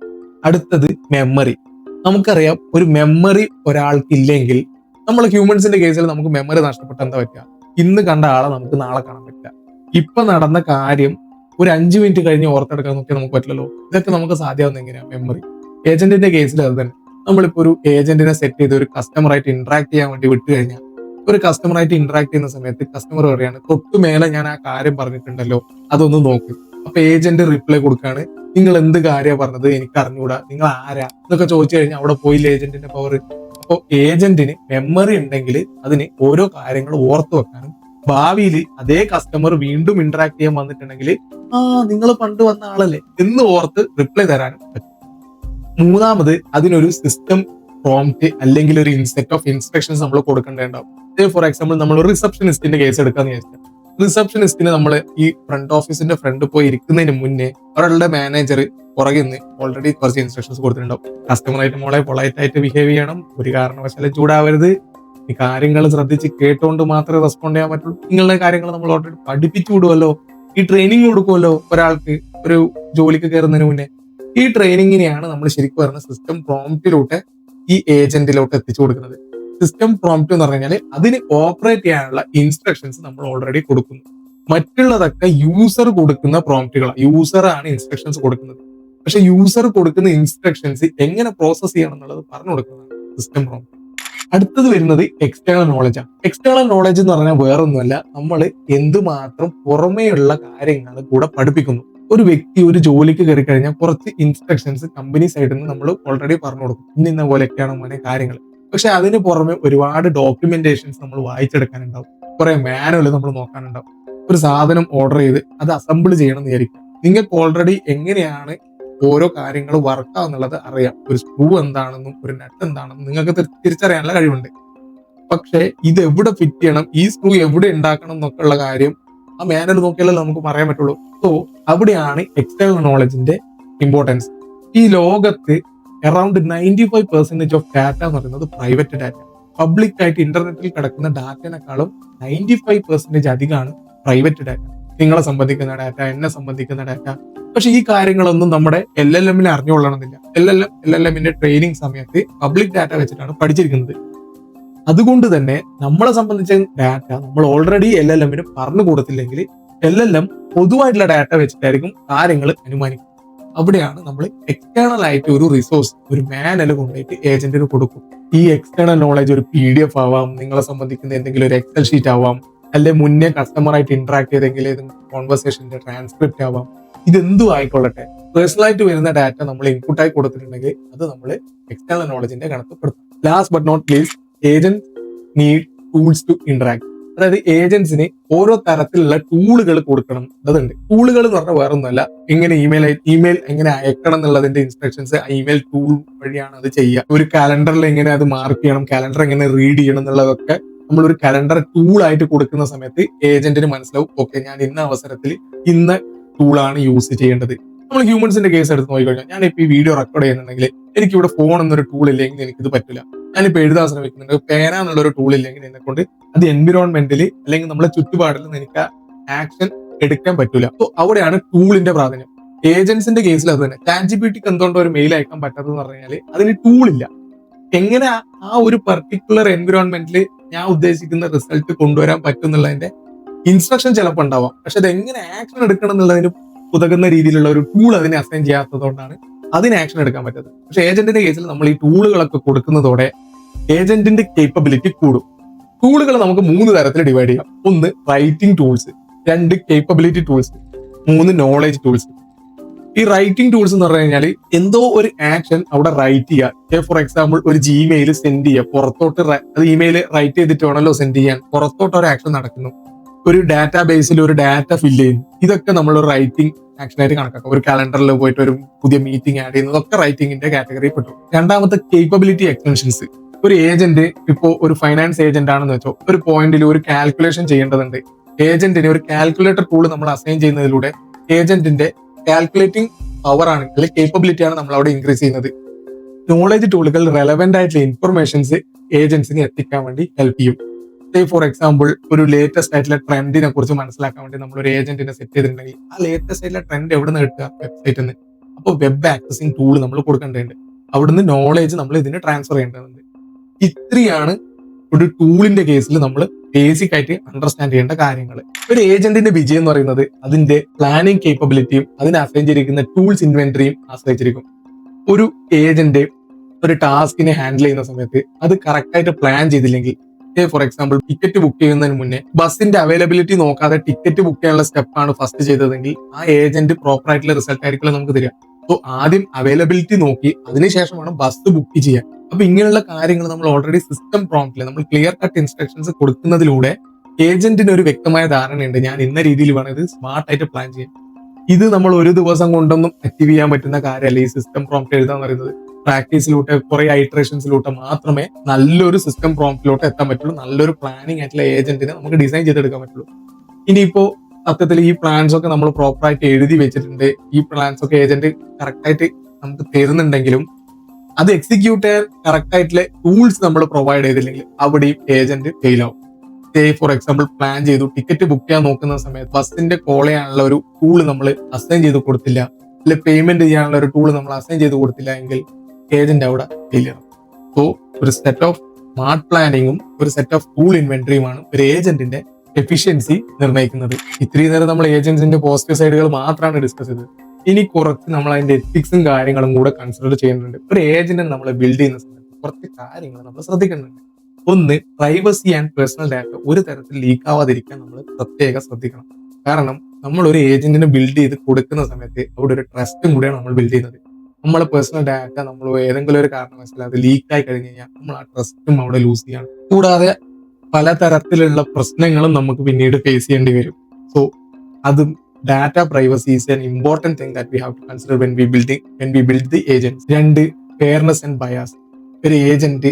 അടുത്തത് മെമ്മറി. നമുക്കറിയാം, ഒരു മെമ്മറി ഒരാൾക്കില്ലെങ്കിൽ, നമ്മൾ ഹ്യൂമൻസിന്റെ കേസിൽ നമുക്ക് മെമ്മറി നഷ്ടപ്പെട്ട എന്താ പറ്റുക? ഇന്ന് കണ്ട ആളെ നമുക്ക് നാളെ കാണാൻ പറ്റില്ല. ഇപ്പൊ നടന്ന കാര്യം ഒരു 5 മിനിറ്റ് കഴിഞ്ഞ് ഓർത്തെടുക്കാൻ നോക്കിയാൽ നമുക്ക് പറ്റില്ലല്ലോ. ഇതൊക്കെ നമുക്ക് സാധ്യമാവുന്ന എങ്ങനെയാണ്? മെമ്മറി. ഏജന്റിന്റെ കേസിൽ അത് തന്നെ. നമ്മളിപ്പോ ഒരു ഏജന്റിനെ സെറ്റ് ചെയ്ത് ഒരു കസ്റ്റമറായിട്ട് ഇന്ററാക്ട് ചെയ്യാൻ വേണ്ടി വിട്ടു കഴിഞ്ഞാൽ, ഒരു കസ്റ്റമറായിട്ട് ഇന്ററാക്ട് ചെയ്യുന്ന സമയത്ത് കസ്റ്റമർ പറയാണ്, തൊട്ടു മേലെ ഞാൻ ആ കാര്യം പറഞ്ഞിട്ടുണ്ടല്ലോ, അതൊന്ന് നോക്ക്. അപ്പൊ ഏജന്റ് റിപ്ലൈ കൊടുക്കാണ്, നിങ്ങൾ എന്ത് കാര്യമാണ് പറഞ്ഞത്, എനിക്ക് അറിഞ്ഞുകൂടാ, നിങ്ങൾ ആരാ എന്നൊക്കെ ചോദിച്ചു കഴിഞ്ഞാൽ അവിടെ പോയില്ല ഏജന്റിന്റെ പവർ. അപ്പോൾ ഏജന്റിന് മെമ്മറി ഉണ്ടെങ്കിൽ അതിന് ഓരോ കാര്യങ്ങളും ഓർത്തു വെക്കാനും, ഭാവിയിൽ അതേ കസ്റ്റമർ വീണ്ടും ഇന്ററാക്ട് ചെയ്യാൻ വന്നിട്ടുണ്ടെങ്കിൽ നിങ്ങൾ പണ്ട് വന്ന ആളല്ലേ എന്ന് ഓർത്ത് റിപ്ലൈ തരാനും പറ്റും. മൂന്നാമത്, അതിനൊരു സിസ്റ്റം പ്രോംപ്റ്റ് അല്ലെങ്കിൽ ഒരു സെറ്റ് ഓഫ് ഇൻസ്ട്രക്ഷൻസ് നമ്മൾ കൊടുക്കേണ്ടതുണ്ടാവും. ഫോർ എക്സാമ്പിൾ, നമ്മൾ ഒരു റിസപ്ഷനിസ്റ്റിന്റെ കേസ് എടുക്കാന്ന് വിചാരിച്ചാൽ, റിസപ്ഷനിസ്റ്റിന് നമ്മൾ ഈ ഫ്രണ്ട് ഓഫീസിന്റെ ഫ്രണ്ട് പോയി ഇരിക്കുന്നതിന് മുന്നേ ഒരാളുടെ മാനേജർ പുറകിൽ നിന്ന് ഓൾറെഡി കുറച്ച് ഇൻസ്ട്രക്ഷൻസ് കൊടുത്തിട്ടുണ്ടാവും. കസ്റ്റമറായിട്ട് മോളെ പൊളൈറ്റ് ആയിട്ട് ബിഹേവ് ചെയ്യണം, ഒരു കാരണവശാലും ചൂടാവരുത്, ഈ കാര്യങ്ങൾ ശ്രദ്ധിച്ച് കേട്ടുകൊണ്ട് മാത്രമേ റെസ്പോണ്ട് ചെയ്യാൻ പറ്റുള്ളൂ. നിങ്ങളുടെ കാര്യങ്ങൾ നമ്മൾ ഓൾറെഡി പഠിപ്പിച്ചു വിടുമല്ലോ, ഈ ട്രെയിനിങ് കൊടുക്കുമല്ലോ ഒരാൾക്ക് ഒരു ജോലിക്ക് കയറുന്നതിന് മുന്നേ. ഈ ട്രെയിനിങ്ങിനെയാണ് നമ്മൾ ശരിക്കും പറഞ്ഞ സിസ്റ്റം പ്രോംപ്റ്റിലൂടെ ഈ ഏജന്റിലോട്ട് എത്തിച്ചു കൊടുക്കുന്നത്. സിസ്റ്റം പ്രോംപ്റ്റ് എന്ന് പറഞ്ഞു കഴിഞ്ഞാൽ അതിന് ഓപ്പറേറ്റ് ചെയ്യാനുള്ള ഇൻസ്ട്രക്ഷൻസ് നമ്മൾ ഓൾറെഡി കൊടുക്കുന്നു. മറ്റുള്ളതൊക്കെ യൂസർ കൊടുക്കുന്ന പ്രോംപ്റ്റുകളാണ്. യൂസറാണ് ഇൻസ്ട്രക്ഷൻസ് കൊടുക്കുന്നത്. പക്ഷെ യൂസർ കൊടുക്കുന്ന ഇൻസ്ട്രക്ഷൻസ് എങ്ങനെ പ്രോസസ് ചെയ്യണം എന്നുള്ളത് പറഞ്ഞു കൊടുക്കുന്നതാണ് സിസ്റ്റം പ്രോംപ്റ്റ്. അടുത്തത് വരുന്നത് എക്സ്റ്റേണൽ നോളജാണ്. എക്സ്റ്റേണൽ നോളജ് എന്ന് പറഞ്ഞാൽ വേറൊന്നുമല്ല, നമ്മൾ എന്തുമാത്രം പുറമേയുള്ള കാര്യങ്ങൾ കൂടെ പഠിപ്പിക്കുന്നു. ഒരു വ്യക്തി ഒരു ജോലിക്ക് കയറി കഴിഞ്ഞാൽ കുറച്ച് ഇൻസ്ട്രക്ഷൻസ് കമ്പനി സൈഡിൽ നിന്ന് നമ്മൾ ഓൾറെഡി പറഞ്ഞു കൊടുക്കും, ഇന്ന പോലെയൊക്കെയാണ് മോനെ കാര്യങ്ങൾ. പക്ഷെ അതിന് പുറമെ ഒരുപാട് ഡോക്യുമെന്റേഷൻസ് നമ്മൾ വായിച്ചെടുക്കാനുണ്ടാവും, കുറെ മാനുവൽ നമ്മൾ നോക്കാനുണ്ടാവും. ഒരു സാധനം ഓർഡർ ചെയ്ത് അത് അസംബിൾ ചെയ്യണം എന്ന് വിചാരിക്കും. നിങ്ങൾക്ക് ഓൾറെഡി എങ്ങനെയാണ് ഓരോ കാര്യങ്ങൾ വർക്കാവുന്നുള്ളത് അറിയാം. ഒരു സ്ക്രൂ എന്താണെന്നും ഒരു നട്ട് എന്താണെന്നും നിങ്ങൾക്ക് തിരിച്ചറിയാനുള്ള കഴിവുണ്ട്. പക്ഷെ ഇത് എവിടെ ഫിറ്റ് ചെയ്യണം, ഈ സ്ക്രൂ എവിടെ ഉണ്ടാക്കണം എന്നൊക്കെ ഉള്ള കാര്യം ആ മാനുവൽ നോക്കിയാലേ നമുക്ക് പറയാൻ പറ്റുള്ളൂ. സോ അവിടെയാണ് എക്സ്റ്റേണൽ നോളജിന്റെ ഇമ്പോർട്ടൻസ്. ഈ ലോകത്ത് അറൌണ്ട് 95% ഓഫ് ഡാറ്റ എന്ന് പറയുന്നത് പ്രൈവറ്റ് ഡാറ്റ. പബ്ലിക് ആയിട്ട് ഇന്റർനെറ്റിൽ കിടക്കുന്ന ഡാറ്റയെക്കാളും 95% അധികമാണ് പ്രൈവറ്റ് ഡാറ്റ. നിങ്ങളെ സംബന്ധിക്കുന്ന ഡാറ്റ, എന്നെ സംബന്ധിക്കുന്ന ഡാറ്റ. പക്ഷെ ഈ കാര്യങ്ങളൊന്നും നമ്മുടെ LLMനെ അറിഞ്ഞുകൊള്ളണമെന്നില്ല. LLMന്റെ ട്രെയിനിങ് സമയത്ത് പബ്ലിക് ഡാറ്റ വെച്ചിട്ടാണ് പഠിച്ചിരിക്കുന്നത്. അതുകൊണ്ട് തന്നെ നമ്മളെ സംബന്ധിച്ച ഡാറ്റ നമ്മൾ ഓൾറെഡി LLMന് പറഞ്ഞു കൊടുത്തില്ലെങ്കിൽ LLM പൊതുവായിട്ടുള്ള ഡാറ്റ വെച്ചിട്ടായിരിക്കും കാര്യങ്ങൾ അനുമാനിക്കും. അവിടെയാണ് നമ്മൾ എക്സ്റ്റേണൽ ആയിട്ട് ഒരു റിസോഴ്സ്, ഒരു മാനുവൽ കൊണ്ടുപോയിട്ട് ഏജന്റിന് കൊടുക്കും. ഈ എക്സ്റ്റേണൽ നോളജ് ഒരു PDF ആവാം, നിങ്ങളെ സംബന്ധിക്കുന്ന എന്തെങ്കിലും ഒരു എക്സൽ ഷീറ്റ് ആവാം, അല്ലെ മുന്നേ കസ്റ്റമറായിട്ട് ഇന്ററാക്ട് ചെയ്തെങ്കിൽ കോൺവെർസേഷന്റെ ട്രാൻസ്ക്രിപ്റ്റ് ആവാം. ഇതെന്തും ആയിക്കൊള്ളട്ടെ, പേഴ്സണൽ ആയിട്ട് വരുന്ന ഡാറ്റ നമ്മൾ ഇൻപുട്ടായി കൊടുത്തിട്ടുണ്ടെങ്കിൽ അത് നമ്മൾ എക്സ്റ്റേണൽ നോളജിന്റെ കണക്കപ്പെടുത്തും. Last but not least, agent need tools to interact. അതായത് ഏജന്റ്സിന് ഓരോ തരത്തിലുള്ള ടൂളുകൾ കൊടുക്കണം. അതുണ്ട്. ടൂളുകൾ എന്ന് പറഞ്ഞാൽ വേറെ ഒന്നുമല്ല, എങ്ങനെ ഇമെയിൽ എങ്ങനെ അയക്കണം എന്നുള്ളതിന്റെ ഇൻസ്ട്രക്ഷൻസ് ഇമെയിൽ ടൂൾ വഴിയാണ് അത് ചെയ്യുക. ഒരു കലണ്ടറിൽ എങ്ങനെ അത് മാർക്ക് ചെയ്യണം, കലണ്ടർ എങ്ങനെ റീഡ് ചെയ്യണം എന്നുള്ളതൊക്കെ നമ്മളൊരു കലണ്ടർ ടൂൾ ആയിട്ട് കൊടുക്കുന്ന സമയത്ത് ഏജന്റിന് മനസ്സിലാവും, ഓക്കെ ഞാൻ ഇന്ന അവസരത്തിൽ ഇന്ന ടൂളാണ് യൂസ് ചെയ്യേണ്ടത്. നമ്മൾ ഹ്യൂമൻസിന്റെ കേസ് എടുത്ത് നോക്കിക്കഴിഞ്ഞാൽ, ഞാനിപ്പോൾ ഈ വീഡിയോ റെക്കോർഡ് ചെയ്യുന്നുണ്ടെങ്കിൽ എനിക്കിവിടെ ഫോൺ എന്നൊരു ടൂൾ ഇല്ലെങ്കിൽ എനിക്കിത് പറ്റില്ല. ഞാനിപ്പോൾ എഴുതാൻ ശ്രമിക്കുന്നുണ്ട്, പേന എന്നുള്ളൊരു ടൂൾ ഇല്ലെങ്കിൽ എന്നെ കൊണ്ട് അത് എൻവിറോൺമെന്റിൽ അല്ലെങ്കിൽ നമ്മളെ ചുറ്റുപാടിൽ നിന്ന് എനിക്ക് ആക്ഷൻ എടുക്കാൻ പറ്റില്ല. സോ അവിടെയാണ് ടൂളിന്റെ പ്രാധാന്യം. ഏജന്റ്സിന്റെ കേസിൽ അത് തന്നെ. ChatGPTക്ക് എന്തുകൊണ്ടോ ഒരു മെയിൽ അയക്കാൻ പറ്റാത്തതെന്ന് പറഞ്ഞു കഴിഞ്ഞാൽ അതിന് ടൂളില്ല. എങ്ങനെ ആ ഒരു പർട്ടിക്കുലർ എൻവിറോൺമെന്റിൽ ഞാൻ ഉദ്ദേശിക്കുന്ന റിസൾട്ട് കൊണ്ടുവരാൻ പറ്റും എന്നുള്ളതിന്റെ ഇൻസ്ട്രക്ഷൻ ചിലപ്പോൾ ഉണ്ടാവാം, പക്ഷെ അത് എങ്ങനെ ആക്ഷൻ എടുക്കണം എന്നുള്ളതിന് ഉതകുന്ന രീതിയിലുള്ള ഒരു ടൂൾ അതിനെ അസൈൻ ചെയ്യാത്തതുകൊണ്ടാണ് അതിന് ആക്ഷൻ എടുക്കാൻ പറ്റുന്നത്. പക്ഷെ ഏജന്റിന്റെ കേസിൽ നമ്മൾ ഈ ടൂളുകളൊക്കെ കൊടുക്കുന്നതോടെ ഏജന്റിന്റെ കേപ്പബിലിറ്റി കൂടും. ടൂളുകൾ നമുക്ക് 3 തരത്തിൽ ഡിവൈഡ് ചെയ്യാം. 1 writing tools, 2 capability tools, 3 knowledge tools. ഈ റൈറ്റിംഗ് ടൂൾസ് എന്ന് പറഞ്ഞു കഴിഞ്ഞാൽ എന്തോ ഒരു ആക്ഷൻ അവിടെ റൈറ്റ് ചെയ്യുക. ഫോർ എക്സാമ്പിൾ ഒരു ജിമെയിൽ സെൻഡ് ചെയ്യുക, പുറത്തോട്ട് അത് ഇമെയിൽ റൈറ്റ് ചെയ്തിട്ട് വേണമല്ലോ സെൻഡ് ചെയ്യാൻ, പുറത്തോട്ട് ഒരു ആക്ഷൻ നടക്കുന്നു. ഒരു ഡാറ്റാ ബേസിൽ ഒരു ഡാറ്റ ഫില്ല് ചെയ്യുന്നു, ഇതൊക്കെ നമ്മൾ ഒരു റൈറ്റിംഗ് ആക്ഷൻ ആയിട്ട് കണക്കാക്കാം. ഒരു കാലണ്ടറിൽ പോയിട്ട് ഒരു പുതിയ മീറ്റിംഗ് ആഡ് ചെയ്യുന്നതൊക്കെ റൈറ്റിംഗിന്റെ കാറ്റഗറി പെട്ടു. രണ്ടാമത്തെ കേപ്പബിലിറ്റി എക്സ്റ്റൻഷൻസ്. ഒരു ഏജന്റ് ഇപ്പോ ഒരു ഫൈനാൻസ് ഏജന്റ് ആണെന്ന് വെച്ചോ, ഒരു പോയിന്റിൽ ഒരു കാൽക്കുലേഷൻ ചെയ്യേണ്ടതുണ്ട്. ഏജന്റിന് ഒരു കാൽക്കുലേറ്റർ ടൂൾ നമ്മൾ അസൈൻ ചെയ്യുന്നതിലൂടെ ഏജന്റിന്റെ കാൽക്കുലേറ്റിംഗ് പവർ ആണ് അല്ലെങ്കിൽ കേപ്പബിലിറ്റി ആണ് നമ്മൾ അവിടെ ഇൻക്രീസ് ചെയ്യുന്നത്. നോളജ് ടൂളുകൾ റെലവെന്റ് ആയിട്ടുള്ള ഇൻഫർമേഷൻസ് ഏജൻസിന് എത്തിക്കാൻ വേണ്ടി ഹെൽപ്പ് ചെയ്യും. ഫോർ എക്സാമ്പിൾ ഒരു ലേറ്റസ്റ്റ് ആയിട്ടുള്ള ട്രെൻഡിനെ കുറിച്ച് മനസ്സിലാക്കാൻ വേണ്ടി നമ്മൾ ഒരു ഏജന്റിനെ സെറ്റ് ചെയ്തിട്ടുണ്ടെങ്കിൽ ആ ലേറ്റസ്റ്റ് ആയിട്ടുള്ള ട്രെൻഡ് എവിടെ നിന്ന് കിട്ടുക? വെബ്സൈറ്റിൽ നിന്ന്. അപ്പോൾ വെബ് ആക്സസിങ് ടൂൾ നമ്മൾ കൊടുക്കേണ്ടതുണ്ട്. അവിടുന്ന് നോളേജ് നമ്മൾ ഇതിന് ട്രാൻസ്ഫർ ചെയ്യേണ്ടതുണ്ട്. ഇത്രയാണ് ഒരു ടൂളിന്റെ കേസിൽ നമ്മൾ ബേസിക് ആയിട്ട് അണ്ടർസ്റ്റാൻഡ് ചെയ്യേണ്ട കാര്യങ്ങൾ. ഒരു ഏജന്റിന്റെ വിജയം എന്ന് പറയുന്നത് അതിന്റെ പ്ലാനിങ് കേപ്പബിലിറ്റിയും അതിന് അസൈൻ ചെയ്തിരിക്കുന്ന ടൂൾസ് ഇൻവെന്ററിയും ആശ്രയിച്ചിരിക്കും. ഒരു ഏജന്റ് ഒരു ടാസ്കിനെ ഹാൻഡിൽ ചെയ്യുന്ന സമയത്ത് അത് കറക്റ്റ് ആയിട്ട് പ്ലാൻ ചെയ്തില്ലെങ്കിൽ, ഫോർ എക്സാമ്പിൾ ടിക്കറ്റ് ബുക്ക് ചെയ്യുന്നതിന് മുന്നേ ബസിന്റെ അവൈലബിലിറ്റി നോക്കാതെ ടിക്കറ്റ് ബുക്ക് ചെയ്യാനുള്ള സ്റ്റെപ്പാണ് ഫസ്റ്റ് ചെയ്തതെങ്കിൽ ആ ഏജന്റ് പ്രോപ്പർ ആയിട്ടുള്ള റിസൾട്ട് ആയിരിക്കില്ല നമുക്ക് തരിക. സോ ആദ്യം അവൈലബിലിറ്റി നോക്കി അതിനുശേഷമാണ് ബസ് ബുക്ക് ചെയ്യാൻ. അപ്പൊ ഇങ്ങനെയുള്ള കാര്യങ്ങൾ നമ്മൾ ഓൾറെഡി സിസ്റ്റം പ്രോംപ്റ്റിൽ നമ്മൾ ക്ലിയർ കട്ട് ഇൻസ്ട്രക്ഷൻസ് കൊടുക്കുന്നതിലൂടെ ഏജന്റിന് ഒരു വ്യക്തമായ ധാരണയുണ്ട്, ഞാൻ ഇന്ന രീതിയിൽ വേണം ഇത് സ്മാർട്ട് ആയിട്ട് പ്ലാൻ ചെയ്യാൻ. ഇത് നമ്മൾ ഒരു ദിവസം കൊണ്ടൊന്നും അച്ചീവ് ചെയ്യാൻ പറ്റുന്ന കാര്യമല്ല ഈ സിസ്റ്റം പ്രോംപ്റ്റ് എഴുതാന്ന് പറയുന്നത്. പ്രാക്ടീസിലൂടെ കുറെ ഐട്രേഷൻസിലൂടെ മാത്രമേ നല്ലൊരു സിസ്റ്റം പ്രോംപ്റ്റിലോട്ട് എത്താൻ പറ്റുള്ളൂ, നല്ലൊരു പ്ലാനിങ് ആയിട്ടുള്ള ഏജന്റിനെ നമുക്ക് ഡിസൈൻ ചെയ്തെടുക്കാൻ പറ്റുള്ളൂ. ഇനിയിപ്പോ സത്യത്തിൽ ഈ പ്ലാൻസ് ഒക്കെ നമ്മൾ പ്രോപ്പർ ആയിട്ട് എഴുതി വെച്ചിട്ടുണ്ട്, ഈ പ്ലാൻസ് ഒക്കെ ഏജന്റ് കറക്റ്റ് ആയിട്ട് നമുക്ക് തരുന്നുണ്ടെങ്കിലും അത് എക്സിക്യൂട്ട് ചെയ്യാൻ കറക്റ്റ് ആയിട്ടുള്ള ടൂൾസ് നമ്മൾ പ്രൊവൈഡ് ചെയ്തില്ലെങ്കിൽ അവിടെയും ഏജന്റ് ഫെയിൽ ആവും. ഫോർ എക്സാമ്പിൾ പ്ലാൻ ചെയ്തു ടിക്കറ്റ് ബുക്ക് ചെയ്യാൻ നോക്കുന്ന സമയത്ത് ബസിന്റെ കോൾ ചെയ്യാനുള്ള ഒരു ടൂൾ നമ്മൾ അസൈൻ ചെയ്ത് കൊടുത്തില്ല, അല്ലെ പേയ്മെന്റ് ചെയ്യാനുള്ള ഒരു ടൂൾ നമ്മൾ അസൈൻ ചെയ്ത് കൊടുത്തില്ല എങ്കിൽ ഏജന്റ് അവിടെ ഫെയിലിയർ ആവും. സോ ഒരു സെറ്റ് ഓഫ് സ്മാർട്ട് പ്ലാനിങ്ങും ഒരു സെറ്റ് ഓഫ് ടൂൾ ഇൻവെന്ററിയുമാണ് ഒരു ഏജന്റിന്റെ എഫിഷ്യൻസി നിർണ്ണയിക്കുന്നത്. ഇത്രയും നേരം നമ്മൾ ഏജന്റ്സിന്റെ പോസിറ്റീവ് സൈഡുകൾ മാത്രമാണ് ഡിസ്കസ് ചെയ്തത്. ഇനി കുറച്ച് നമ്മൾ അതിന്റെ എത്തിക്സും കാര്യങ്ങളും കൂടെ കൺസിഡർ ചെയ്യുന്നുണ്ട്. ഒരു ഏജന്റിനെ നമ്മൾ ബിൽഡ് ചെയ്യുന്ന സമയത്ത് കുറച്ച് കാര്യങ്ങൾ നമ്മൾ ശ്രദ്ധിക്കുന്നുണ്ട്. ഒന്ന്, പ്രൈവസി ആൻഡ് പേഴ്സണൽ ഡാറ്റ ഒരു തരത്തിൽ ലീക്ക് ആവാതിരിക്കാൻ നമ്മൾ പ്രത്യേകം ശ്രദ്ധിക്കണം. കാരണം നമ്മൾ ഒരു ഏജന്റിനെ ബിൽഡ് ചെയ്ത് കൊടുക്കുന്ന സമയത്ത് അവിടെ ഒരു ട്രസ്റ്റും കൂടെയാണ് നമ്മൾ ബിൽഡ് ചെയ്യുന്നത്. നമ്മളെ പേഴ്സണൽ ഡാറ്റ നമ്മൾ ഏതെങ്കിലും ഒരു കാരണവശാൽ അത് ലീക്ക് ആയി കഴിഞ്ഞ് കഴിഞ്ഞാൽ നമ്മൾ ആ ട്രസ്റ്റും അവിടെ ലൂസ് ചെയ്യാണ്. കൂടാതെ പലതരത്തിലുള്ള പ്രശ്നങ്ങളും നമുക്ക് പിന്നീട് ഫേസ് ചെയ്യേണ്ടി വരും. സോ അതും data privacy is an important thing that we have to consider when we build the agents. 2, fairness and bias. ഒരു ഏജന്റ്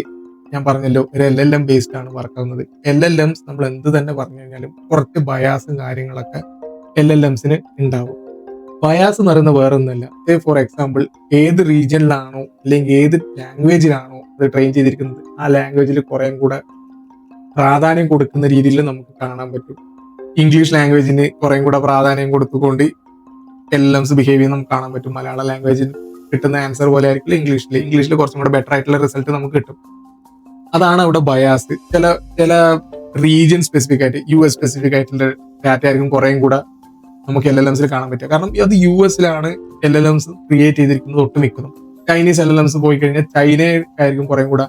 ഞാൻ പറഞ്ഞല്ലോ ഒരു LLM ബേസ്ഡ് ആണ് വർക്ക് ആവുന്നത്. LLMs നമ്മൾ എന്ത് തന്നെ പറഞ്ഞു കഴിഞ്ഞാലും കുറച്ച് ബയാസും കാര്യങ്ങളൊക്കെ LLMsന് ഉണ്ടാവും. ബയാസ് എന്ന് പറയുന്നത് വേറെ ഒന്നുമല്ല, ഫോർ എക്സാമ്പിൾ ഏത് റീജിയനിലാണോ അല്ലെങ്കിൽ ഏത് ലാംഗ്വേജിലാണോ അത് ട്രെയിൻ ചെയ്തിരിക്കുന്നത് ആ ലാംഗ്വേജിൽ കുറേ കൂടെ പ്രാധാന്യം കൊടുക്കുന്ന രീതിയിൽ നമുക്ക് കാണാൻ പറ്റും. ഇംഗ്ലീഷ് ലാംഗ്വേജിന് കുറേ കൂടെ പ്രാധാന്യം കൊടുത്തുകൊണ്ട് LLMs ബിഹേവ് ചെയ്യുന്ന നമുക്ക് കാണാൻ പറ്റും. മലയാള ലാംഗ്വേജിന് കിട്ടുന്ന ആൻസർ പോലെ ആയിരിക്കില്ല ഇംഗ്ലീഷിൽ കുറച്ചും കൂടെ ബെറ്റർ ആയിട്ടുള്ള റിസൾട്ട് നമുക്ക് കിട്ടും. അതാണ് അവിടെ ബയാസ്. ചില റീജിയൻ സ്പെസിഫിക് ആയിട്ട് US സ്പെസിഫിക് ആയിട്ടുള്ള ഡാറ്റ ആയിരിക്കും കുറേ കൂടെ നമുക്ക് LLMsൽ കാണാൻ പറ്റുക. കാരണം അത് USലാണ് LLMs ക്രിയേറ്റ് ചെയ്തിരിക്കുന്നത് ഒട്ടുമിക്കതും. ചൈനീസ് LLMs പോയി കഴിഞ്ഞാൽ ചൈനയായിരിക്കും കുറേ കൂടെ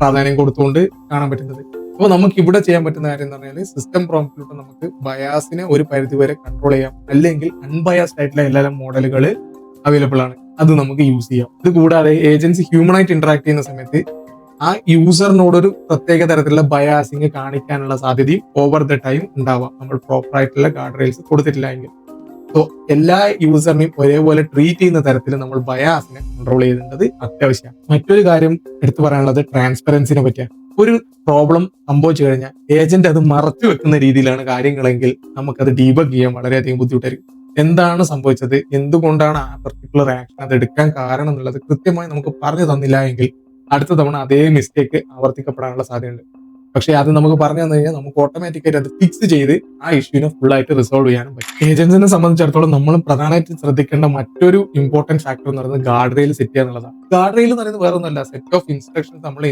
പ്രാധാന്യം കൊടുത്തുകൊണ്ട് കാണാൻ പറ്റുന്നത്. അപ്പോൾ നമുക്ക് ഇവിടെ ചെയ്യാൻ പറ്റുന്ന കാര്യം എന്ന് പറഞ്ഞാൽ സിസ്റ്റം പ്രോംപ്റ്റിലൂടെ നമുക്ക് ബയാസിനെ ഒരു പരിധി വരെ കൺട്രോൾ ചെയ്യാം, അല്ലെങ്കിൽ അൺബയാസ്ഡ് ആയിട്ടുള്ള LLM മോഡലുകൾ അവൈലബിൾ ആണ്, അത് നമുക്ക് യൂസ് ചെയ്യാം. ഇത് കൂടാതെ ഏജൻസി ഹ്യൂമനായിട്ട് ഇന്ററാക്ട് ചെയ്യുന്ന സമയത്ത് ആ യൂസറിനോടൊരു പ്രത്യേക തരത്തിലുള്ള ബയാസിങ് കാണിക്കാനുള്ള സാധ്യതയും ഓവർ ദ ടൈം ഉണ്ടാവാം നമ്മൾ പ്രോപ്പർ ആയിട്ടുള്ള ഗാർഡ് റെയിൽസ് കൊടുത്തിട്ടില്ല എങ്കിൽ. സോ എല്ലാ യൂസറിനെയും ഒരേപോലെ ട്രീറ്റ് ചെയ്യുന്ന തരത്തിൽ നമ്മൾ ബയാസിനെ കൺട്രോൾ ചെയ്യേണ്ടത് അത്യാവശ്യമാണ്. മറ്റൊരു കാര്യം എടുത്തു പറയാനുള്ളത് ട്രാൻസ്പെറൻസിനെ പറ്റിയാണ്. ഒരു പ്രോബ്ലം സംഭവിച്ചു കഴിഞ്ഞാൽ ഏജന്റ് അത് മറച്ചു വെക്കുന്ന രീതിയിലാണ് കാര്യങ്ങളെങ്കിൽ നമുക്കത് ഡീബഗ് ചെയ്യാൻ വളരെയധികം ബുദ്ധിമുട്ടായിരിക്കും. എന്താണ് സംഭവിച്ചത്, എന്തുകൊണ്ടാണ് ആ പർട്ടിക്കുലർ ആക്ഷൻ അത് എടുക്കാൻ കാരണം എന്നുള്ളത് കൃത്യമായി നമുക്ക് പറഞ്ഞു തന്നില്ല എങ്കിൽ അടുത്ത തവണ അതേ മിസ്റ്റേക്ക് ആവർത്തിക്കപ്പെടാനുള്ള സാധ്യതയുണ്ട്. പക്ഷെ അത് നമുക്ക് പറഞ്ഞു തന്നു കഴിഞ്ഞാൽ നമുക്ക് ഓട്ടോമാറ്റിക്കായിട്ട് അത് ഫിക്സ് ചെയ്ത് ആ ഇഷ്യൂവിനെ ഫുൾ ആയിട്ട് റിസോൾവ് ചെയ്യാനും പറ്റും. ഏജൻസിനെ സംബന്ധിച്ചിടത്തോളം നമ്മൾ പ്രധാനമായിട്ട് ശ്രദ്ധിക്കേണ്ട മറ്റൊരു ഇമ്പോർട്ടന്റ് ഫാക്ടർ എന്ന് പറയുന്നത് ഗാർഡ് റെയിൽ സെറ്റ് ചെയ്യുക എന്നുള്ളതാണ്. ഗാർഡ് റെയിൽ എന്ന് പറയുന്നത് വേറെ ഒന്നുമല്ല, സെറ്റ് ഓഫ് ഇൻസ്ട്രക്ഷൻസ് നമ്മൾ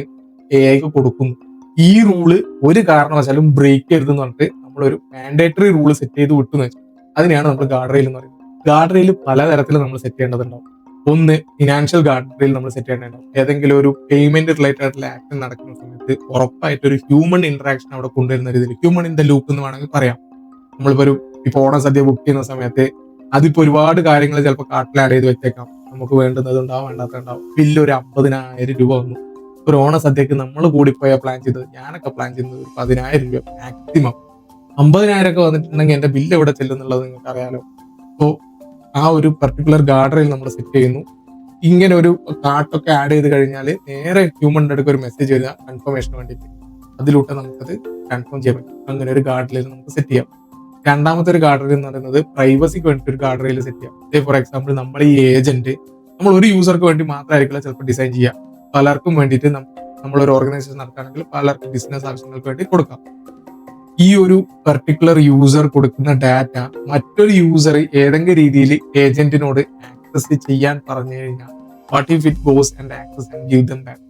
AI കൊടുക്കുന്നു. ഈ റൂള് ഒരു കാരണവശാലും ബ്രേക്ക് ചെയ്യരുതെന്ന് പറഞ്ഞിട്ട് നമ്മൾ നമ്മളൊരു മാൻഡേറ്ററി റൂൾ സെറ്റ് ചെയ്ത് വിട്ടുന്ന് വെച്ചാൽ അതിനെയാണ് നമ്മൾ ഗാർഡ് റെയിൽ എന്ന് പറയുന്നത്. ഗാർഡ് റെയിൽ പലതരത്തിൽ നമ്മൾ സെറ്റ് ചെയ്യേണ്ടതുണ്ടാവും. ഒന്ന്, ഫിനാൻഷ്യൽ ഗാർഡ് റെയിൽ നമ്മൾ സെറ്റ് ചെയ്യേണ്ടതുണ്ടാവും. ഏതെങ്കിലും ഒരു പേയ്മെന്റ് റിലേറ്റഡ് ആയിട്ടുള്ള ആക്ഷൻ നടക്കുന്ന സമയത്ത് ഉറപ്പായിട്ട് ഒരു ഹ്യൂമൻ ഇന്ററാക്ഷൻ അവിടെ കൊണ്ടുവരുന്ന രീതിയിൽ, ഹ്യൂമൻ ഇൻ ദ ലൂപ്പ് എന്ന് വേണമെങ്കിൽ പറയാം. നമ്മളിപ്പോ ഇപ്പൊ ഓണസദ്യ ബുക്ക് ചെയ്യുന്ന സമയത്ത് അതിപ്പോ ഒരുപാട് കാര്യങ്ങൾ ചിലപ്പോൾ കാർട്ടിൽ ആഡ് ചെയ്ത് വെച്ചേക്കാം. നമുക്ക് വേണ്ടുന്നതുണ്ടാവും, വേണ്ടാത്തതുണ്ടാവും. ബില്ല് ഒരു 50,000 രൂപ വന്നു. ഒരു ഓണസദ്യക്ക് നമ്മൾ കൂടിപ്പോയാൽ പ്ലാൻ ചെയ്തത്, ഞാനൊക്കെ പ്ലാൻ ചെയ്യുന്നത് ഒരു 10,000 രൂപ മാക്സിമം. 50,000 ഒക്കെ വന്നിട്ടുണ്ടെങ്കിൽ എന്റെ ബില്ല് എവിടെ ചെല്ലും എന്നുള്ളത് നിങ്ങൾക്ക് അറിയാലോ. അപ്പോൾ ആ ഒരു പർട്ടിക്കുലർ ഗാർഡ് റെയിൽ നമ്മൾ സെറ്റ് ചെയ്യുന്നു. ഇങ്ങനെ ഒരു കാർട്ടൊക്കെ ആഡ് ചെയ്ത് കഴിഞ്ഞാൽ നേരെ ഹ്യൂമൻ്റെ അടുക്ക് ഒരു മെസ്സേജ് വരിക കൺഫർമേഷന് വേണ്ടിയിട്ട്. അതിലൂടെ നമുക്കത് കൺഫേം ചെയ്യാൻ പറ്റും. അങ്ങനെ ഒരു ഗാർഡ് റെയിൽ നമുക്ക് സെറ്റ് ചെയ്യാം. രണ്ടാമത്തെ ഒരു ഗാർഡ് റെയിൽ എന്ന് പറയുന്നത് പ്രൈവസിക്ക് വേണ്ടിയിട്ട് ഒരു ഗാർഡ് റെയിൽ സെറ്റ് ചെയ്യാം. ഫോർ എക്സാമ്പിൾ, നമ്മൾ ഈ ഏജന്റ് നമ്മൾ ഒരു യൂസർക്ക് വേണ്ടി മാത്രമായിരിക്കില്ല ചിലപ്പോൾ ഡിസൈൻ ചെയ്യുക. പലർക്കും വേണ്ടിയിട്ട് നമ്മളൊരു ഓർഗനൈസേഷൻ നടത്തുകയാണെങ്കിൽ പലർക്കും ബിസിനസ് ആവശ്യങ്ങൾക്ക് വേണ്ടി കൊടുക്കാം. ഈ ഒരു പർട്ടിക്കുലർ യൂസർ കൊടുക്കുന്ന ഡാറ്റ മറ്റൊരു യൂസർ ഏതെങ്കിലും രീതിയിൽ ഏജന്റിനോട് ആക്സസ് ചെയ്യാൻ പറഞ്ഞു കഴിഞ്ഞാൽ what if it goes and access and give them back.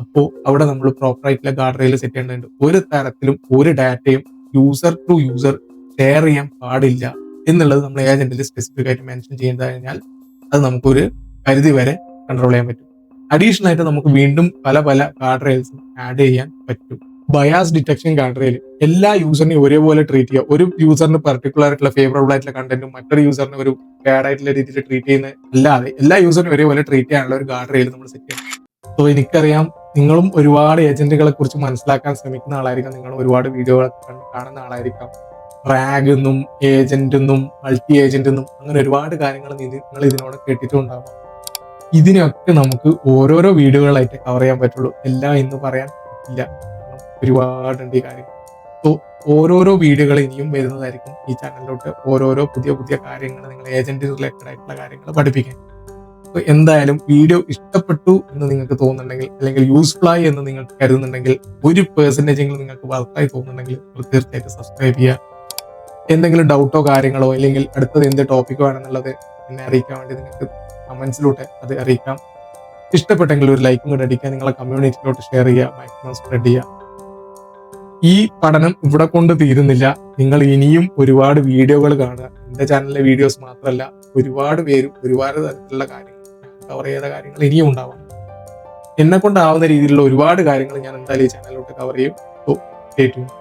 അപ്പോൾ അവിടെ നമ്മൾ പ്രോപ്പർ ആയിട്ടുള്ള ഗാർഡ് റെയിൽ സെറ്റ് ചെയ്യേണ്ടതുണ്ട്. ഒരു തരത്തിലും ഒരു ഡാറ്റയും യൂസർ ടു യൂസർ ഷെയർ ചെയ്യാൻ പാടില്ല എന്നുള്ളത് നമ്മൾ ഏജന്റിൽ സ്പെസിഫിക് ആയിട്ട് മെൻഷൻ ചെയ്ത് കഴിഞ്ഞാൽ അത് നമുക്കൊരു പരിധി വരെ കൺട്രോൾ ചെയ്യാൻ പറ്റും. അഡീഷണൽ ആയിട്ട് നമുക്ക് വീണ്ടും പല പല ഗാർഡ് റെയിൽസും ആഡ് ചെയ്യാൻ പറ്റും. ബയാസ് ഡിറ്റക്ഷൻ ഗാർഡ് റെയിൽ എല്ലാ യൂസറിനെയും ഒരേപോലെ ട്രീറ്റ് ചെയ്യുക. ഒരു യൂസറിന് പർട്ടിക്കുലർ ആയിട്ടുള്ള ഫേവറബിൾ ആയിട്ടുള്ള കണ്ടന്റും മറ്റൊരു യൂസറിന് ഒരു ബാഡ് ആയിട്ടുള്ള രീതിയിൽ ട്രീറ്റ് ചെയ്യുന്ന അല്ലാതെ എല്ലാ യൂസറിനും ഒരേപോലെ ട്രീറ്റ് ചെയ്യാനുള്ള ഒരു ഗാർഡ് റെയിൽ നമ്മൾ സെറ്റ് ചെയ്യണം. സോ എനിക്കറിയാം നിങ്ങളും ഒരുപാട് ഏജന്റുകളെ കുറിച്ച് മനസ്സിലാക്കാൻ ശ്രമിക്കുന്ന ആളായിരിക്കാം. നിങ്ങൾ ഒരുപാട് വീഡിയോകളൊക്കെ കാണുന്ന ആളായിരിക്കാം. റാഗ് എന്നും ഏജന്റ് എന്നും മൾട്ടി ഏജന്റ് എന്നും അങ്ങനെ ഒരുപാട് കാര്യങ്ങൾ നിങ്ങൾ ഇതിനോട് കേട്ടിട്ടുണ്ടാവാം. ഇതിനൊക്കെ നമുക്ക് ഓരോരോ വീഡിയോകളായിട്ട് കവർ ചെയ്യാൻ പറ്റുള്ളൂ. എല്ലാം ഇന്ന് പറയാൻ പറ്റില്ല, ഒരുപാടുണ്ട് ഈ കാര്യം. സോ ഓരോരോ വീഡിയോകൾ ഇനിയും വരുന്നതായിരിക്കും ഈ ചാനലിലോട്ട്. ഓരോരോ പുതിയ പുതിയ കാര്യങ്ങൾ നിങ്ങൾ ഏജന്റ് റിലേറ്റഡ് ആയിട്ടുള്ള കാര്യങ്ങൾ പഠിപ്പിക്കാൻ. അപ്പോൾ എന്തായാലും വീഡിയോ ഇഷ്ടപ്പെട്ടു എന്ന് നിങ്ങൾക്ക് തോന്നുന്നുണ്ടെങ്കിൽ, അല്ലെങ്കിൽ യൂസ്ഫുൾ ആയി എന്ന് നിങ്ങൾക്ക് കരുതുന്നുണ്ടെങ്കിൽ, 1% നിങ്ങൾക്ക് വർക്കായി തോന്നുന്നുണ്ടെങ്കിൽ തീർച്ചയായിട്ടും സബ്സ്ക്രൈബ് ചെയ്യുക. എന്തെങ്കിലും ഡൗട്ടോ കാര്യങ്ങളോ അല്ലെങ്കിൽ അടുത്തത് എന്ത് ടോപ്പിക്കോ ആണെന്നുള്ളത് എന്നെ അറിയിക്കാൻ വേണ്ടി നിങ്ങൾക്ക് കമന്റ്സിലൂടെ അത് അറിയിക്കാം. ഇഷ്ടപ്പെട്ടെങ്കിൽ ഒരു ലൈക്കും കൂടെ അടിക്കുക. നിങ്ങളെ കമ്മ്യൂണിറ്റിയിലോട്ട് ഷെയർ ചെയ്യുക, മാക്സിമം സ്പ്രെഡ് ചെയ്യുക. ഈ പഠനം ഇവിടെ കൊണ്ട് തീരുന്നില്ല. നിങ്ങൾ ഇനിയും ഒരുപാട് വീഡിയോകൾ കാണുക. എന്റെ ചാനലിലെ വീഡിയോസ് മാത്രമല്ല, ഒരുപാട് പേരും ഒരുപാട് തരത്തിലുള്ള കാര്യങ്ങൾ കവർ ചെയ്ത കാര്യങ്ങൾ ഇനിയും ഉണ്ടാവാം. എന്നെ കൊണ്ടാവുന്ന രീതിയിലുള്ള ഒരുപാട് കാര്യങ്ങൾ ഞാൻ എന്തായാലും ഈ ചാനലിലോട്ട് കവർ ചെയ്യും. So stay tuned.